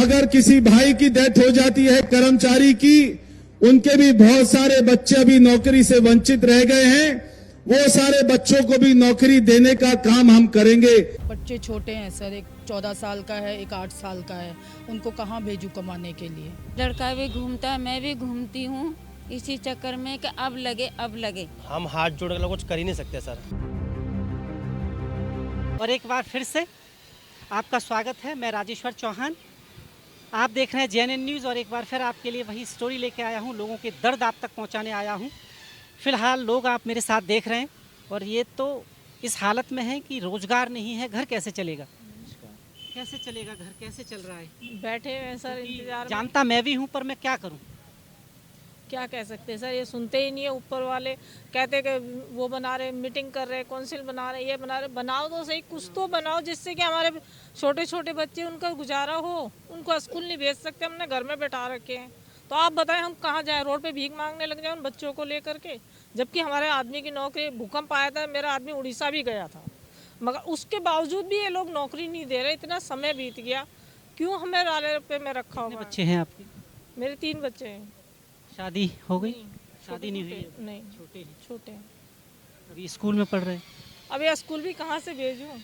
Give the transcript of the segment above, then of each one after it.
अगर किसी भाई की डेथ हो जाती है कर्मचारी की, उनके भी बहुत सारे बच्चे अभी नौकरी से वंचित रह गए हैं, वो सारे बच्चों को भी नौकरी देने का काम हम करेंगे। बच्चे छोटे हैं सर, एक 14 साल का है, एक 8 साल का है, उनको कहाँ भेजूं कमाने के लिए। लड़का भी घूमता है, मैं भी घूमती हूँ, इसी चक्कर में कि अब लगे। हम हाथ जोड़ कर कुछ कर ही नहीं सकते सर। और एक बार फिर से आपका स्वागत है। मैं राजेश्वर चौहान, आप देख रहे हैं JNN न्यूज़। और एक बार फिर आपके लिए वही स्टोरी लेके आया हूँ, लोगों के दर्द आप तक पहुँचाने आया हूँ। फ़िलहाल लोग आप मेरे साथ देख रहे हैं और ये तो इस हालत में है कि रोज़गार नहीं है, घर कैसे चलेगा, कैसे चलेगा, घर कैसे चल रहा है। बैठे हैं सर इंतजार में। जानता मैं भी हूँ, पर मैं क्या करूँ। क्या कह सकते हैं सर, ये सुनते ही नहीं है। ऊपर वाले कहते कि वो बना रहे, मीटिंग कर रहे, काउंसिल बना रहे, ये बना रहे। बनाओ तो सही, कुछ तो बनाओ जिससे कि हमारे छोटे छोटे बच्चे, उनका गुजारा हो। उनको स्कूल नहीं भेज सकते, हमने घर में बैठा रखे हैं। तो आप बताएं हम कहाँ जाएं, रोड पे भीख मांगने लग जाए उन बच्चों को लेकर के। जबकि हमारे आदमी की नौकरी, भूकंप आया था, मेरा आदमी उड़ीसा भी गया था, मगर उसके बावजूद भी ये लोग नौकरी नहीं दे रहे। इतना समय बीत गया, क्यों हमें राले पे में रखा कितने हुआ। बच्चे हैं आपके? मेरे 3 बच्चे हैं। शादी हो गई? शादी नहीं हुई? नहीं, छोटे हैं। अभी स्कूल में पढ़ रहे हैं? अब ये स्कूल भी कहाँ से भेजूं?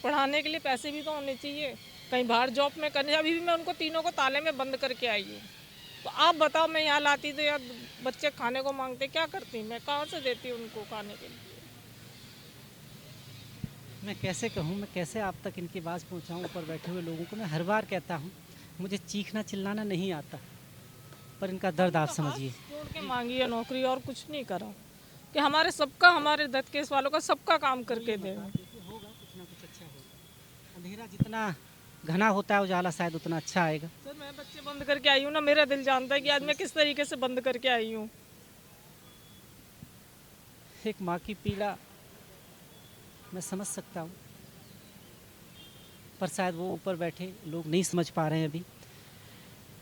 पढ़ाने के लिए पैसे भी तो होने चाहिए, कहीं बाहर जॉब में करने। अभी भी मैं उनको तीनों को ताले में बंद करके आई हूँ। तो आप बताओ, मैं यहाँ लाती तो यार बच्चे खाने को मांगते, क्या करती मैं, कहाँ से देती उनको खाने के लिए। मैं कैसे कहूँ, मैं कैसे आप तक इनकी आवाज़ पहुँचाऊँ ऊपर बैठे हुए लोगों को। मैं हर बार कहता हूँ मुझे चीखना चिल्लाना नहीं आता, पर इनका दर्द आप समझिए। छोड़ के मांगी है नौकरी और कुछ नहीं करा कि हमारे सबका, हमारे दत्त केस वालों का सबका काम करके दे। होगा कुछ ना कुछ अच्छा होगा। अंधेरा जितना घना होता है, उजाला शायद उतना अच्छा आएगा। सर मैं बच्चे बंद करके आई हूँ ना, मेरा दिल जानता है कि आज मैं किस तरीके से बंद करके आई हूँ। एक माँ की पीड़ा मैं समझ सकता हूँ, पर शायद वो ऊपर बैठे लोग नहीं समझ पा रहे हैं। अभी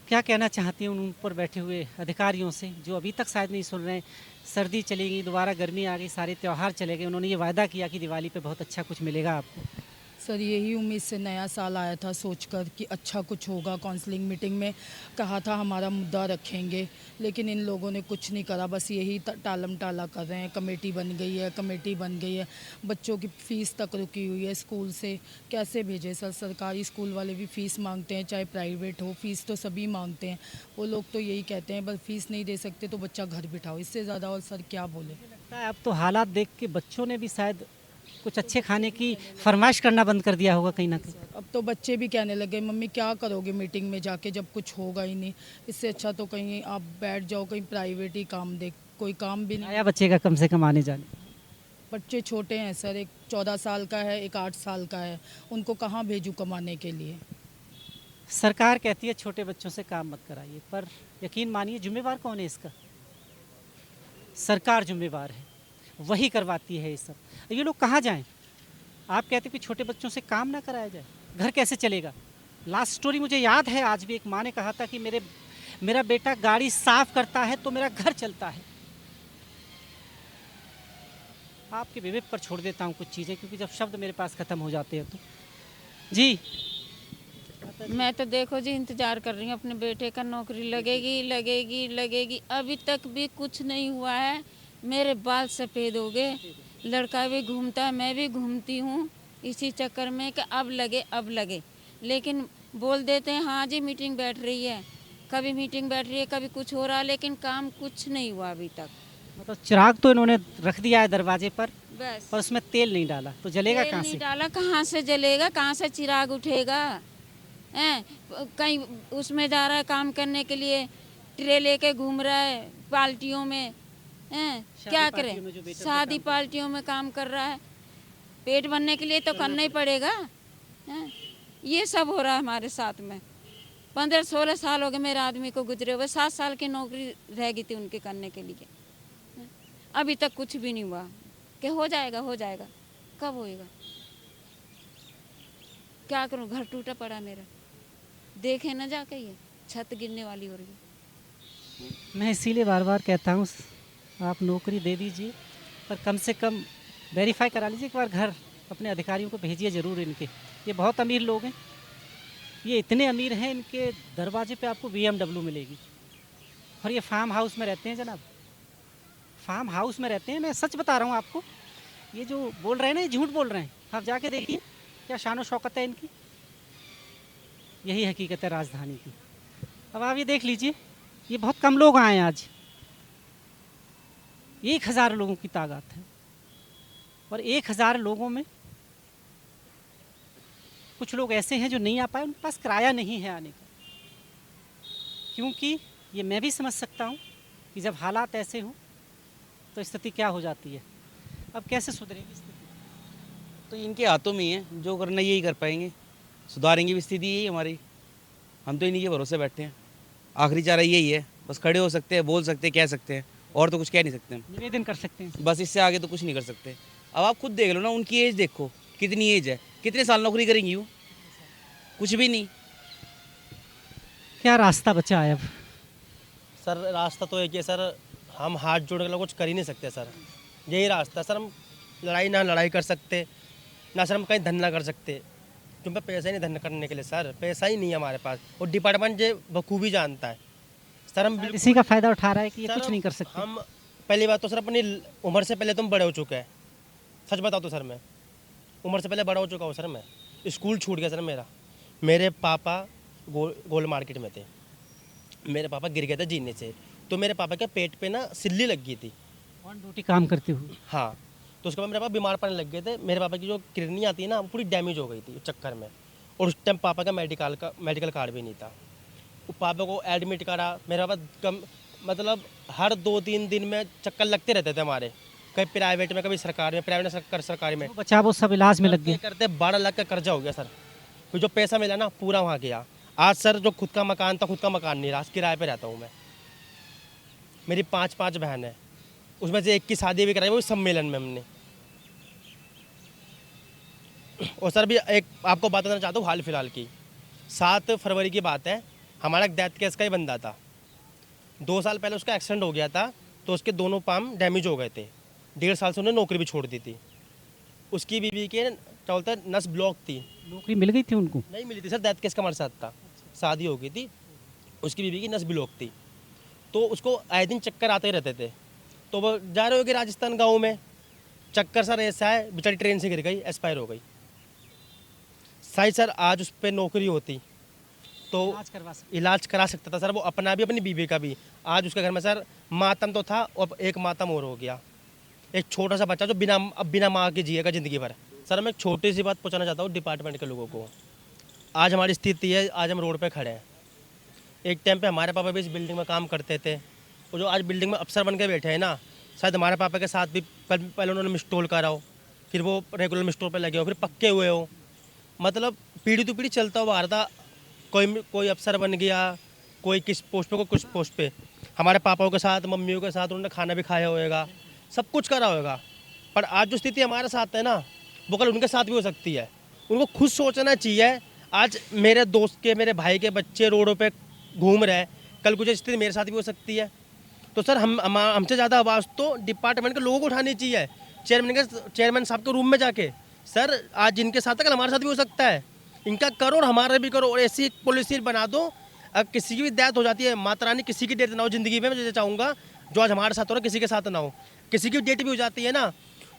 क्या कहना चाहती हूँ उन ऊपर बैठे हुए अधिकारियों से, जो अभी तक शायद नहीं सुन रहे हैं। सर्दी चली गई, दोबारा गर्मी आ गई, सारे त्यौहार चले गए। उन्होंने ये वायदा किया कि दिवाली पे बहुत अच्छा कुछ मिलेगा आपको। सर यही उम्मीद से नया साल आया था, सोचकर कि अच्छा कुछ होगा। काउंसलिंग मीटिंग में कहा था हमारा मुद्दा रखेंगे, लेकिन इन लोगों ने कुछ नहीं करा, बस यही टालम टाला कर रहे हैं। कमेटी बन गई है, बच्चों की फ़ीस तक रुकी हुई है। स्कूल से कैसे भेजे सर, सरकारी स्कूल वाले भी फ़ीस मांगते हैं, चाहे प्राइवेट हो, फ़ीस तो सभी मांगते हैं। वो लोग तो यही कहते हैं, बस फ़ीस नहीं दे सकते तो बच्चा घर बिठाओ, इससे ज़्यादा और सर क्या बोले। अब तो हालात देख के बच्चों ने भी शायद कुछ अच्छे खाने की फरमाइश करना बंद कर दिया होगा कहीं ना कहीं। अब तो बच्चे भी कहने लगे, मम्मी क्या करोगे मीटिंग में जाके जब कुछ होगा ही नहीं, इससे अच्छा तो कहीं आप बैठ जाओ, कहीं प्राइवेट ही काम देख, कोई काम भी नहीं। आया बच्चे का कम से कम आने जाने। बच्चे छोटे हैं सर, एक 14 साल का है, एक 8 साल का है, उनको कहाँ भेजूं कमाने के लिए। सरकार कहती है छोटे बच्चों से काम मत कराइए, पर यकीन मानिए जिम्मेवार कौन है इसका? सरकार जिम्मेवार है, वही करवाती है ये सब। ये लोग कहाँ जाएं? आप कहते हैं कि छोटे बच्चों से काम ना कराया जाए, घर कैसे चलेगा? लास्ट स्टोरी मुझे याद है, आज भी एक माँ ने कहा था कि मेरा बेटा गाड़ी साफ करता है तो मेरा घर चलता है। आपके विवेक पर छोड़ देता हूँ कुछ चीज़ें, क्योंकि जब शब्द मेरे पास ख़त्म हो जाते हैं तो जी। मैं तो देखो जी इंतजार कर रही हूँ अपने बेटे का, नौकरी लगेगी। अभी तक भी कुछ नहीं हुआ है। मेरे बाल सफ़ेद हो गए, लड़का भी घूमता है, मैं भी घूमती हूँ, इसी चक्कर में कि अब लगे। लेकिन बोल देते हैं हाँ जी मीटिंग बैठ रही है, कभी मीटिंग बैठ रही है, कभी कुछ हो रहा है, लेकिन काम कुछ नहीं हुआ अभी तक। मतलब चिराग तो इन्होंने रख दिया है दरवाजे पर, बस पर उसमें तेल नहीं डाला, तो जलेगा तेल कहाँ नहीं से? डाला, कहाँ से जलेगा, कहाँ से चिराग उठेगा? हैं, कहीं उसमें जा रहा है काम करने के लिए, ट्रे लेके घूम रहा है पार्टियों में, हैं, क्या करे? शादी पार्टियों में काम कर रहा है, पेट भरने के लिए तो करना ही पड़ेगा। हैं, ये सब हो रहा है हमारे साथ में। 15-16 साल हो गए मेरे आदमी को गुजरे हुए, 7 साल की नौकरी रह गई थी उनके करने के लिए। अभी तक कुछ भी नहीं हुआ कि हो जाएगा, कब होएगा? क्या करूं, घर टूटा पड़ा मेरा, देखे ना जाके, ये छत गिरने वाली हो रही है। मैं इसीलिए बार बार कहता हूँ आप नौकरी दे दीजिए, पर कम से कम वेरीफाई करा लीजिए एक बार घर। अपने अधिकारियों को भेजिए ज़रूर इनके, ये बहुत अमीर लोग हैं, ये इतने अमीर हैं, इनके दरवाजे पे आपको BMW मिलेगी। और ये फार्म हाउस में रहते हैं जनाब, फार्म हाउस में रहते हैं। मैं सच बता रहा हूँ आपको, ये जो बोल रहे हैं ना, ये झूठ बोल रहे हैं। आप जाके देखिए क्या शान शौकत है इनकी। यही हकीकत है राजधानी की। अब आप ये देख लीजिए, ये बहुत कम लोग आए हैं आज, 1000 लोगों की तादाद है। और 1000 लोगों में कुछ लोग ऐसे हैं जो नहीं आ पाए, उनके पास किराया नहीं है आने का। क्योंकि ये मैं भी समझ सकता हूँ कि जब हालात ऐसे हों तो स्थिति क्या हो जाती है। अब कैसे सुधरेगी स्थिति? तो इनके हाथों में ही है, जो करना यही कर पाएंगे, सुधारेंगे भी स्थिति यही हमारी। हम तो इन्हीं के भरोसे बैठे हैं, आखिरी चारा यही है। बस खड़े हो सकते हैं, बोल सकते हैं, कह सकते हैं, और तो कुछ कह नहीं सकते हम। निवेदन कर सकते हैं। बस इससे आगे तो कुछ नहीं कर सकते। अब आप खुद देख लो ना, उनकी एज देखो, कितनी एज है, कितने साल नौकरी करेंगी वो? कुछ भी नहीं। क्या रास्ता बचा है अब? सर रास्ता तो एक ही है सर, हम हाथ जोड़ कर कुछ कर ही नहीं सकते सर। यही रास्ता है सर। हम लड़ाई कर सकते ना सर, हम कहीं धंधा कर सकते, क्योंकि पैसा ही नहीं धंधा करने के लिए सर, पैसा ही नहीं है हमारे पास। और डिपार्टमेंट ये बखूबी जानता है सर। हम बिल्कुल इसी का फायदा उठा रहा है कि ये सर, कुछ नहीं कर सकते। हम पहली बात तो सर अपनी उम्र से पहले तुम बड़े हो चुके हैं। सच बताओ तो सर, मैं उम्र से पहले बड़ा हो चुका हूँ सर। मैं स्कूल छूट गया सर मेरा। मेरे पापा गोल्ड मार्केट में थे, मेरे पापा गिर गए थे जीने से, तो मेरे पापा के पेट पे ना सिल्ली लग गई थी ऑन ड्यूटी काम करते हुए। हाँ, तो उसके बाद मेरे पापा बीमार पड़ने लग गए थे। मेरे पापा की जो किडनी आती है ना, वो पूरी डैमेज हो गई थी उस चक्कर में। और उस टाइम पापा का मेडिकल कार्ड भी नहीं था। वो पापा को एडमिट करा। मेरे पापा कम मतलब हर 2-3 दिन में चक्कर लगते रहते थे हमारे, कभी प्राइवेट में, कभी सरकार में, प्राइवेट में सरकारी में। जो बचा वो सब इलाज में लग गए। करते 12 लाख का कर्जा हो गया सर। फिर जो पैसा मिला ना पूरा वहाँ गया। आज सर जो खुद का मकान था, खुद का मकान नहीं रहा, आज किराए पे रहता हूँ मैं। मेरी 5 बहन है, उसमें से एक की शादी भी कराई, वो सम्मेलन में हमने। और सर भी एक आपको बात बताना चाहता हूँ हाल फिलहाल की। 7 फरवरी की बात है, हमारा डेथ केस का ही बंदा था। 2 साल पहले उसका एक्सीडेंट हो गया था, तो उसके दोनों पाम डैमेज हो गए थे। 1.5 साल से उन्होंने नौकरी भी छोड़ दी थी। उसकी बीवी के क्या बोलते हैं, नस ब्लॉक थी। नौकरी मिल गई थी उनको? नहीं मिली थी सर, डेथ केस का हमारे साथ था। शादी हो गई थी, उसकी बीवी की नस ब्लॉक थी, तो उसको आए दिन चक्कर आते ही रहते थे। तो वो जा रहे होगी राजस्थान गाँव में, चक्कर सर ऐसा है, बेचारी ट्रेन से गिर गई, एक्सपायर हो गई। शायद सर आज उस पर नौकरी होती तो इलाज करा सकता था सर, वो अपना भी अपनी बीवी का भी। आज उसके घर में सर मातम तो था, और एक मातम और हो गया। एक छोटा सा बच्चा जो बिना माँ के जिएगा ज़िंदगी भर। सर मैं एक छोटी सी बात पहुँचाना चाहता हूँ डिपार्टमेंट के लोगों को। आज हमारी स्थिति है, आज हम रोड पे खड़े हैं। एक टाइम पे हमारे पापा भी इस बिल्डिंग में काम करते थे, और जो आज बिल्डिंग में अफसर बन के बैठे हैं ना, शायद हमारे पापा के साथ भी पहले उन्होंने मिस्टोल करा हो, फिर वो रेगुलर मिस्टोल पे लगे हो, फिर पक्के हुए हो। मतलब पीढ़ी टू पीढ़ी चलता हुआ आ रहा था। कोई अफसर बन गया, कोई किस पोस्ट पे, कोई कुछ पोस्ट पे। हमारे पापाओं के साथ, मम्मियों के साथ उन्होंने खाना भी खाया होगा, सब कुछ करा होगा। पर आज जो स्थिति हमारे साथ है ना, वो कल उनके साथ भी हो सकती है। उनको खुद सोचना चाहिए। आज मेरे दोस्त के, मेरे भाई के बच्चे रोडों पे घूम रहे हैं, कल कुछ स्थिति मेरे साथ भी हो सकती है। तो सर हमसे ज़्यादा आवाज़ तो डिपार्टमेंट के लोगों को उठानी चाहिए, चेयरमैन साहब के रूम में जाके। सर आज जिनके साथ है, कल हमारे साथ भी हो सकता है। इनका करो और हमारा भी करो, और ऐसी एक पॉलिसी बना दो। अब किसी की भी डेथ हो जाती है, माता रानी किसी की डेथ ना हो ज़िंदगी में, मैं चाहूँगा जो आज हमारे साथ हो रहा है किसी के साथ ना हो। किसी की डेट भी हो जाती है ना,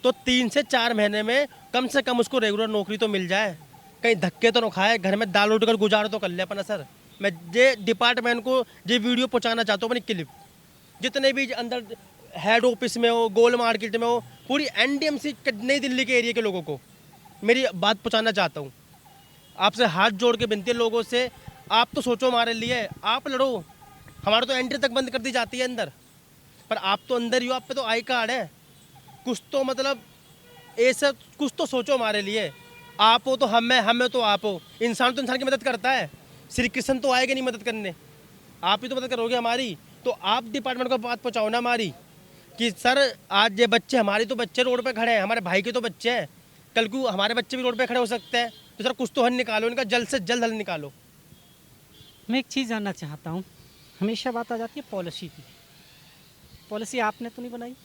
तो 3 से 4 महीने में कम से कम उसको रेगुलर नौकरी तो मिल जाए, कहीं धक्के तो ना खाए, घर में दाल उठ कर गुजार तो कर ले अपना। सर मैं ये डिपार्टमेंट को ये वीडियो पहुँचाना चाहता हूँ, अपनी क्लिप। जितने भी अंदर हेड ऑफिस में हो, गोल्ड मार्केट में हो, पूरी NDMC नई दिल्ली के एरिया के लोगों को मेरी बात पहुँचाना चाहता हूँ। आपसे हाथ जोड़ के विनती है लोगों से, आप तो सोचो हमारे लिए, आप लड़ो। हमारा तो एंट्री तक बंद कर दी जाती है अंदर, पर आप तो अंदर ही हो, आप पे तो आई कार्ड है। कुछ तो मतलब ऐसा कुछ तो सोचो हमारे लिए। आप हो तो हम है तो आप हो। इंसान तो इंसान की मदद करता है, श्री कृष्ण तो आएगा नहीं मदद करने, आप ही तो मदद करोगे हमारी। तो आप डिपार्टमेंट को बात पहुँचाओ ना हमारी, कि सर आज ये बच्चे, हमारे तो बच्चे रोड पे खड़े हैं, हमारे भाई के तो बच्चे हैं, कल को हमारे बच्चे भी रोड पे खड़े हो सकते हैं। तो सर कुछ तो हल निकालो, इनका जल्द से जल्द हल निकालो। मैं एक चीज़ जानना चाहता हूँ, हमेशा बात आ जाती है पॉलिसी की। पॉलिसी आपने तो नहीं बनाई,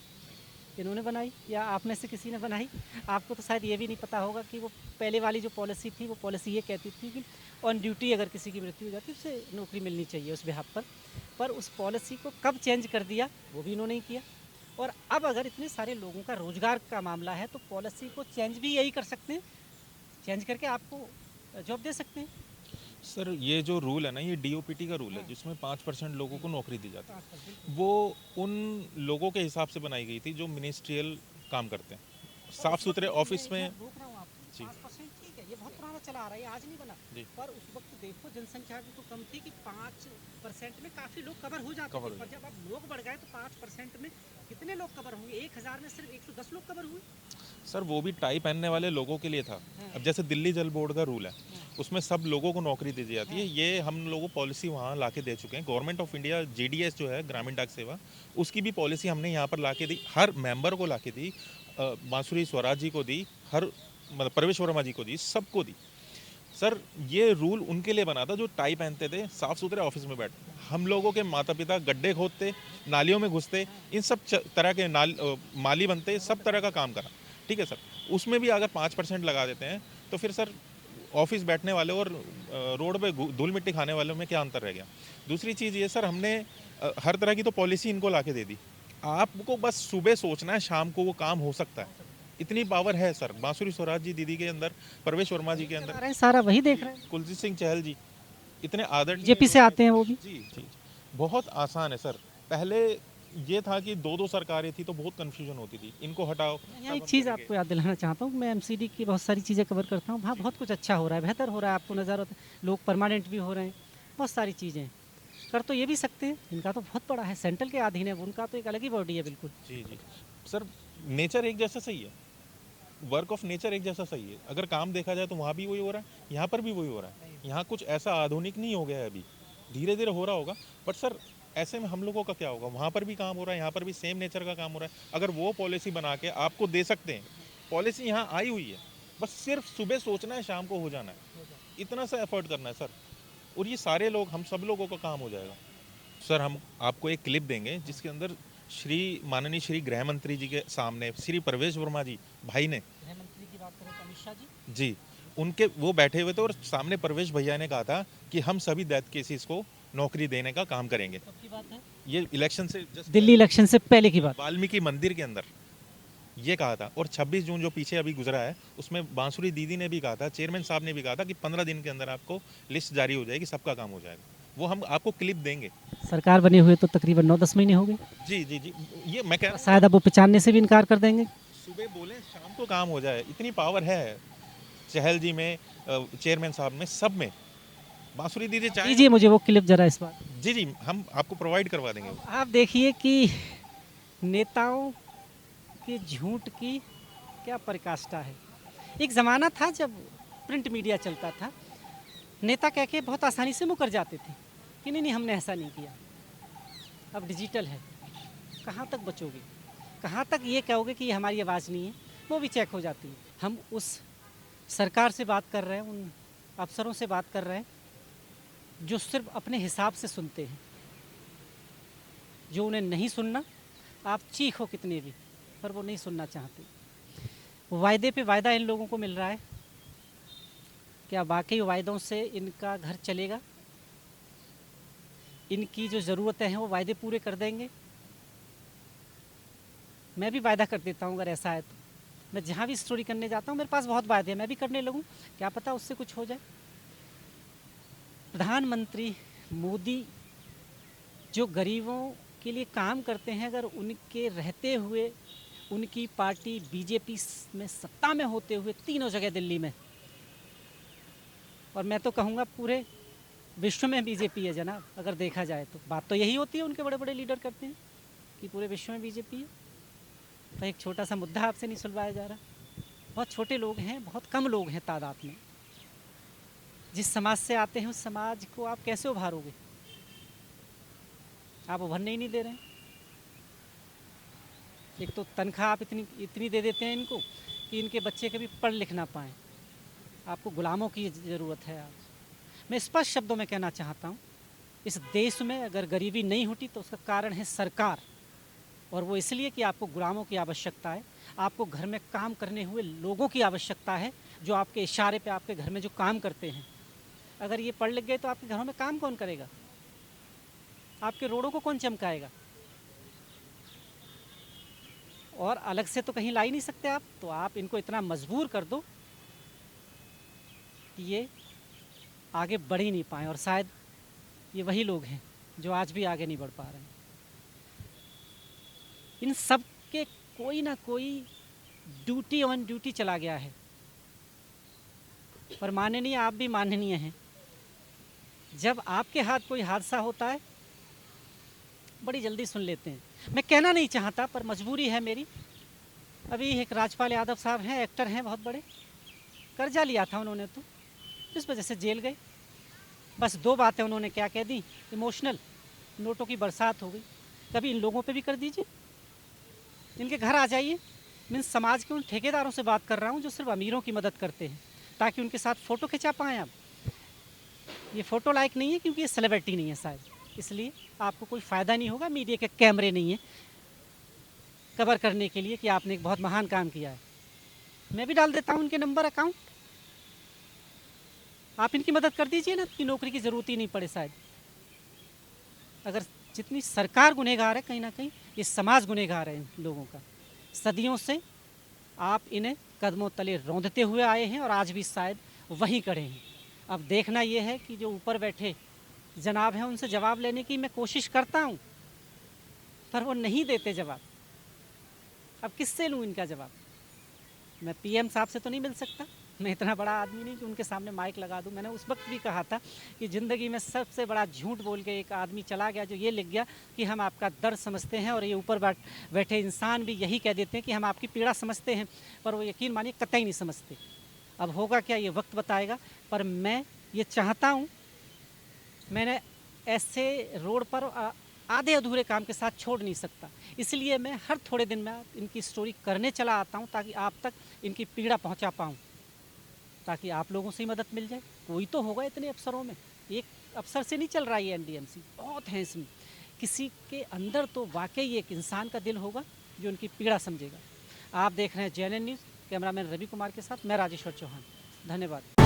इन्होंने बनाई या आप में से किसी ने बनाई? आपको तो शायद ये भी नहीं पता होगा कि वो पहले वाली जो पॉलिसी थी, वो पॉलिसी ये कहती थी कि ऑन ड्यूटी अगर किसी की मृत्यु हो जाती है उसे नौकरी मिलनी चाहिए उस बिहाफ पर उस पॉलिसी को कब चेंज कर दिया वो भी इन्होंने ही किया। और अब अगर इतने सारे लोगों का रोजगार का मामला है तो पॉलिसी को चेंज भी यही कर सकते हैं, चेंज करके आपको जॉब दे सकते हैं। सर ये जो रूल है ना, ये डीओपीटी का रूल है जिसमें 5% लोगों को नौकरी दी जाती है। वो उन लोगों के हिसाब से बनाई गई थी जो मिनिस्ट्रियल काम करते हैं, साफ सुथरे ऑफिस में। रोक रहा हूँ आपको, जी। 5% ठीक है, ये बहुत पुराना चला आ रहा है, ये आज नहीं बना। जी। पर उस वक्त देखो जनसंख्या भी तो कम थी कि 5% में काफी लोग कवर हो जाते कवर थे। हो पर जब अब लोग बढ़ गए तो 5% में कितने लोग कवर होंगे? 1000 में सिर्फ 110 लोग कवर हुए। सर वो भी टाई पहनने वाले लोगों के लिए था। अब जैसे दिल्ली जल बोर्ड का रूल है, उसमें सब लोगों को नौकरी दी जाती है। ये हम लोगों पॉलिसी वहाँ ला के दे चुके हैं। गवर्नमेंट ऑफ इंडिया जीडीएस जो है, ग्रामीण डाक सेवा, उसकी भी पॉलिसी हमने यहाँ पर ला के दी, हर मेंबर को ला के दी। बांसुरी स्वराज जी को दी, हर मतलब परवेश वर्मा जी को दी, सबको दी। सर ये रूल उनके लिए बना था जो टाई पहनते थे, साफ सुथरे ऑफिस में बैठते। हम लोगों के माता पिता गड्ढे खोदते, नालियों में घुसते, इन सब तरह के माली बनते, सब तरह का काम करा। ठीक है सर, उसमें भी अगर 5% लगा देते हैं तो फिर सर ऑफिस बैठने वाले और रोड पे धूल मिट्टी खाने वालों में क्या अंतर रह गया। दूसरी चीज़ ये सर, हमने हर तरह की तो पॉलिसी इनको ला के दे दी। आपको बस सुबह सोचना है, शाम को वो काम हो सकता है। इतनी पावर है सर बांसुरी स्वराज जी दीदी के अंदर, परवेश वर्मा जी के चला अंदर, रहे हैं, सारा वही देख रहे हैं। कुलजीत सिंह चहल जी, इतने आदर बीजेपी से आते हैं वो भी। जी जी। बहुत आसान है सर। पहले ये था कि 2-2 सरकारें थी तो बहुत कंफ्यूजन होती थी, इनको हटाओ। यहाँ एक चीज़ आपको याद दिलाना चाहता हूँ, मैं एमसीडी की बहुत सारी चीज़ें कवर करता हूँ, वहाँ बहुत कुछ अच्छा हो रहा है, बेहतर हो रहा है, आपको नज़र आता है। लोग परमानेंट भी हो रहे हैं, बहुत सारी चीज़ें हैं। कर तो ये भी सकते हैं, इनका तो बहुत बड़ा है, सेंट्रल के अधीन है, उनका तो एक अलग ही बॉडी है बिल्कुल। जी जी सर, नेचर एक जैसा सही है, वर्क ऑफ नेचर एक जैसा सही है। अगर काम देखा जाए तो वहाँ भी वही हो रहा है, यहाँ पर भी वही हो रहा है। यहाँ कुछ ऐसा आधुनिक नहीं हो गया है अभी, धीरे धीरे हो रहा होगा। बट सर ऐसे में हम लोगों का क्या होगा? वहाँ पर भी काम हो रहा है, यहाँ पर भी सेम नेचर का काम हो रहा है। अगर वो पॉलिसी बना के आपको दे सकते हैं, पॉलिसी यहाँ आई हुई है, बस सिर्फ सुबह सोचना है, शाम को हो जाना है, इतना सा एफर्ट करना है सर, और ये सारे लोग, हम सब लोगों का काम हो जाएगा। सर हम आपको एक क्लिप देंगे जिसके अंदर माननीय श्री गृह मंत्री जी के सामने श्री परवेश वर्मा जी भाई ने, गृह मंत्री की बात करें तो अमित शाह जी जी, उनके वो बैठे हुए थे और सामने परवेश भैया ने कहा था कि हम सभी डेथ केसेस को नौकरी देने का काम करेंगे। कब की बात है? ये इलेक्शन से जस्ट दिल्ली इलेक्शन से पहले की बात। वाल्मीकि मंदिर के अंदर ये कहा था। और 26 जून जो पीछे अभी गुजरा है, उसमें बांसुरी दीदी ने भी कहा था, चेयरमैन साहब ने भी कहा था कि 15 दिन के अंदर आपको लिस्ट जारी हो जाएगी, सबका काम हो जाएगा। वो हम आपको क्लिप देंगे। सरकार बने हुए तो तकरीबन 9-10 महीने हो गए, जी जी जी, ये मैं कह रहा हूँ, शायद अब वो 95 से भी इनकार कर देंगे। सुबह बोले शाम को काम हो जाए, इतनी पावर है चहल जी में, चेयरमैन साहब में, सब में। बांसुरी दीदी चाहे, दीजिए मुझे वो क्लिप जरा इस बार। जी जी, हम आपको प्रोवाइड करवा देंगे। आप देखिए कि नेताओं के झूठ की क्या पराकाष्ठा है। एक ज़माना था जब प्रिंट मीडिया चलता था, नेता कह के बहुत आसानी से मुकर जाते थे कि नहीं हमने ऐसा नहीं किया। अब डिजिटल है, कहाँ तक बचोगे? कहाँ तक ये कहोगे कि ये हमारी आवाज़ नहीं है? वो भी चेक हो जाती है। हम उस सरकार से बात कर रहे हैं, उन अफसरों से बात कर रहे हैं जो सिर्फ अपने हिसाब से सुनते हैं, जो उन्हें नहीं सुनना, आप चीखो कितने भी, पर वो नहीं सुनना चाहते। वायदे पे वायदा इन लोगों को मिल रहा है, क्या वाकई वायदों से इनका घर चलेगा? इनकी जो ज़रूरतें हैं वो वायदे पूरे कर देंगे? मैं भी वायदा कर देता हूँ अगर ऐसा है तो। मैं जहाँ भी स्टोरी करने जाता हूँ मेरे पास बहुत वायदे हैं, मैं भी करने लगूँ, क्या पता उससे कुछ हो जाए। प्रधानमंत्री मोदी जो गरीबों के लिए काम करते हैं, अगर उनके रहते हुए उनकी पार्टी बीजेपी में सत्ता में होते हुए तीनों जगह दिल्ली में, और मैं तो कहूँगा पूरे विश्व में बीजेपी है जनाब, अगर देखा जाए तो। बात तो यही होती है, उनके बड़े बड़े लीडर करते हैं कि पूरे विश्व में बीजेपी है। तो एक छोटा सा मुद्दा आपसे नहीं सुलझाया जा रहा। बहुत छोटे लोग हैं, बहुत कम लोग हैं तादाद में। जिस समाज से आते हैं उस समाज को आप कैसे उभारोगे? आप उभरने ही नहीं दे रहे हैं। एक तो तनख्वाह आप इतनी दे देते हैं इनको कि इनके बच्चे कभी पढ़ लिख ना पाएँ। आपको गुलामों की ज़रूरत है आज। मैं स्पष्ट शब्दों में कहना चाहता हूँ, इस देश में अगर गरीबी नहीं हटी तो उसका कारण है सरकार। और वो इसलिए कि आपको गुलामों की आवश्यकता है, आपको घर में काम करने हुए लोगों की आवश्यकता है, जो आपके इशारे पे आपके घर में जो काम करते हैं। अगर ये पढ़ लिख गए तो आपके घरों में काम कौन करेगा? आपके रोडों को कौन चमकाएगा? और अलग से तो कहीं ला ही नहीं सकते आप, तो आप इनको इतना मजबूर कर दो कि ये आगे बढ़ ही नहीं पाए। और शायद ये वही लोग हैं जो आज भी आगे नहीं बढ़ पा रहे हैं। इन सब के कोई ना कोई ड्यूटी ऑन ड्यूटी चला गया है। पर माननीय, आप भी माननीय हैं। जब आपके हाथ कोई हादसा होता है बड़ी जल्दी सुन लेते हैं। मैं कहना नहीं चाहता पर मजबूरी है मेरी। अभी एक राजपाल यादव साहब हैं, एक्टर हैं बहुत बड़े, कर्जा लिया था उन्होंने, तो इस वजह से जेल गए। बस 2 बातें उन्होंने क्या कह दी, इमोशनल, नोटों की बरसात हो गई। कभी इन लोगों पे भी कर दीजिए, इनके घर आ जाइए। मीन्स समाज के उन ठेकेदारों से बात कर रहा हूँ जो सिर्फ अमीरों की मदद करते हैं, ताकि उनके साथ फ़ोटो खिंचा पाएँ आप। ये फ़ोटो लायक नहीं है क्योंकि ये सेलिब्रिटी नहीं है शायद, इसलिए आपको कोई फ़ायदा नहीं होगा। मीडिया के कैमरे नहीं है कवर करने के लिए कि आपने एक बहुत महान काम किया है। मैं भी डाल देता हूँ उनके नंबर, अकाउंट। आप इनकी मदद कर दीजिए ना, कि नौकरी की ज़रूरत ही नहीं पड़े शायद। अगर जितनी सरकार गुनहगार है, कहीं ना कहीं ये समाज गुनहगार है इन लोगों का। सदियों से आप इन्हें कदमों तले रौंदते हुए आए हैं और आज भी शायद वहीं खड़े हैं। अब देखना ये है कि जो ऊपर बैठे जनाब हैं उनसे जवाब लेने की मैं कोशिश करता हूँ, पर वो नहीं देते जवाब। अब किससे लूँ इनका जवाब? मैं पीएम साहब से तो नहीं मिल सकता, मैं इतना बड़ा आदमी नहीं कि उनके सामने माइक लगा दूं। मैंने उस वक्त भी कहा था कि ज़िंदगी में सबसे बड़ा झूठ बोल के एक आदमी चला गया जो ये लिख गया कि हम आपका दर्द समझते हैं, और ये ऊपर बैठे इंसान भी यही कह देते हैं कि हम आपकी पीड़ा समझते हैं, पर वो यकीन मानिए कतई नहीं समझते। अब होगा क्या ये वक्त बताएगा, पर मैं ये चाहता हूँ, मैंने ऐसे रोड पर आधे अधूरे काम के साथ छोड़ नहीं सकता, इसलिए मैं हर थोड़े दिन में इनकी स्टोरी करने चला आता हूँ, ताकि आप तक इनकी पीड़ा पहुँचा पाऊँ, ताकि आप लोगों से ही मदद मिल जाए। कोई तो होगा इतने अफसरों में, एक अफसर से नहीं चल रहा है ये एनडीएमसी, बहुत हैं इसमें। किसी के अंदर तो वाकई एक इंसान का दिल होगा जो उनकी पीड़ा समझेगा। आप देख रहे हैं JNN news, cameraman Ravi Kumar के साथ मैं राजेश्वर चौहान। धन्यवाद।